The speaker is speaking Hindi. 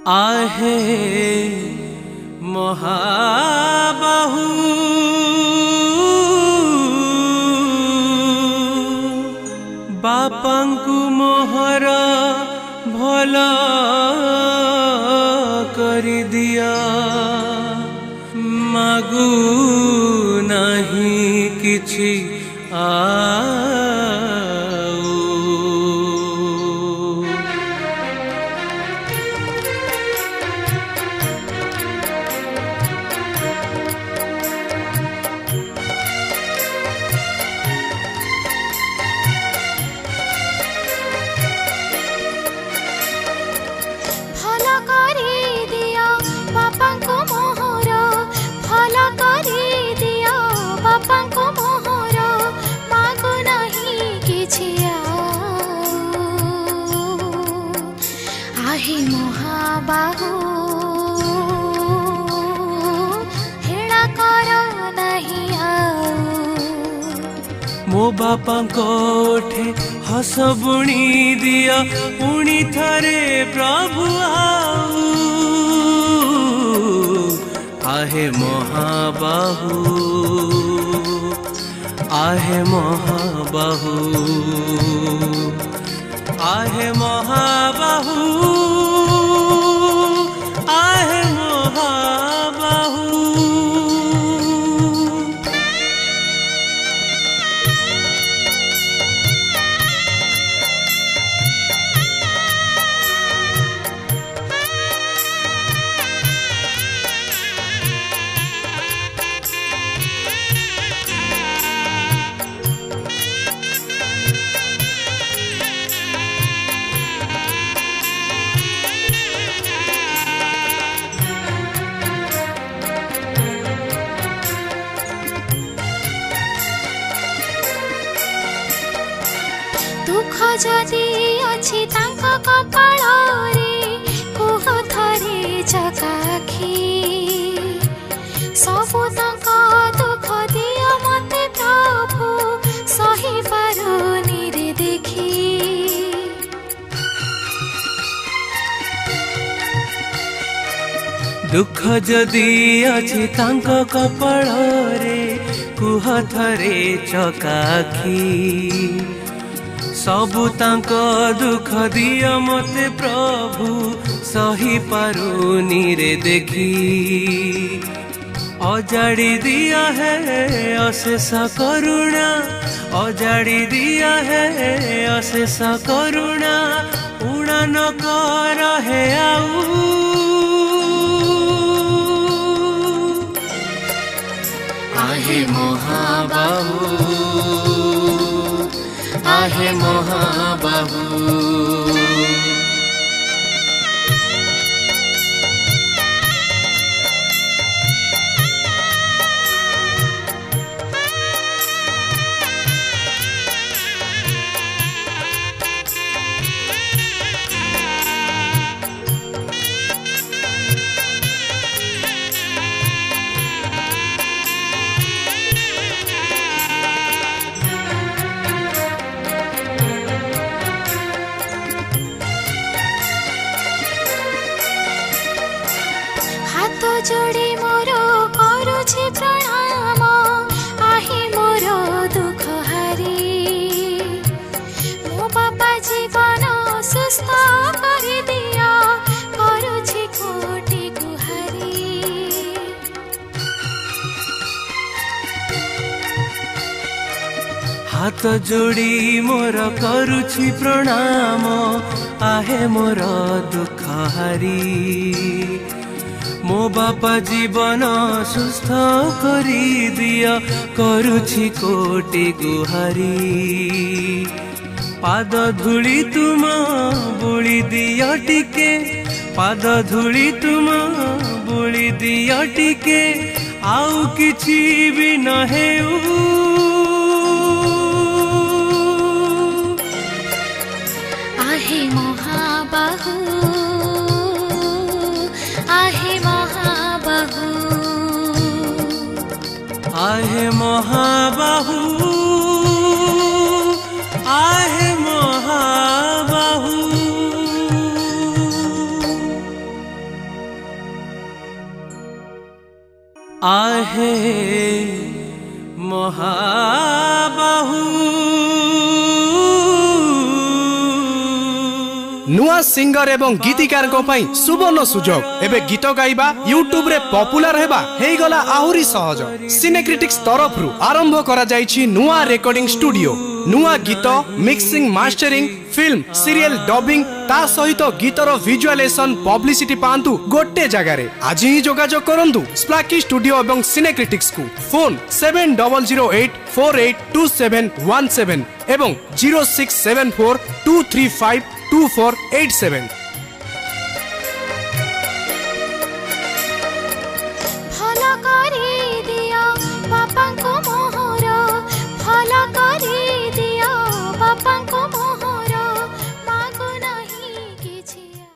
आहे महाबाहु बापांकु मोहर भल करि दिया मागु नहीं किछि आहे महाबाहु हेला कर नहीं मो बापा कोठे हस बुणी दिया पुणी थरे प्रभु आहे महाबाहु आहे महाबाहु आहे महाबाहु आहे महाबाहु दुख जदि अछि तांक कपाळ रे कोह थरे जगाखी सबु तांक दुख दिया मते प्रभु सही पारुनी रे देखी दुख जदि अछि तांक कपाळ रे कुह थरे चकाखी सबु तांक दुख दिया मते प्रभु सही पारुनी रे देखी अजाड़ी दिया है अशेष करुणा अजाड़ी दिया है अशेष करुणा उड़ा न कर है आऊ आहे महाबाहु आहे महाबाहु हाथ जोड़ी मोर करुछि प्रणाम आहे मोर दुख हारी मो बापा जीवन सुस्थ करि दिया करुछि कोटि गुहारी हाथ जोड़ी मोर करुछि प्रणाम आहे मोर दुख हारी मो बापा जीवन सुस्थ करी दिया करुछि कोटि गुहारी पाद धूली तुम बोली दिया टिके पाद धूली तुम बोली दिया टिके आउ किछि भी न हेउ आहे महाबाहु आहे महाबाहु आहे महाबाहु आहे महाबाहु नुआ सिंगर एवं गीतिकार सुवर्ण सुजोग एबे गीत गाइबा यूट्यूब रे पॉपुलर हेबा हेई गला आहुरी सहज सिनेक्रिटिक्स तरफ रु आरंभ करा जाईछि नुआ रेकॉर्डिंग स्टूडियो नुआ गीत mixing mastering film serial dubbing ता सहित गीतर विजुअलाइजेशन पब्लिसिटी पांतु गोटे जगह रे आज ही जोगाजोग करंतु स्प्लाकी स्टूडियो एवं सिनेक्रिटिक्स को फोन 7008482717 एवं 0674235248 7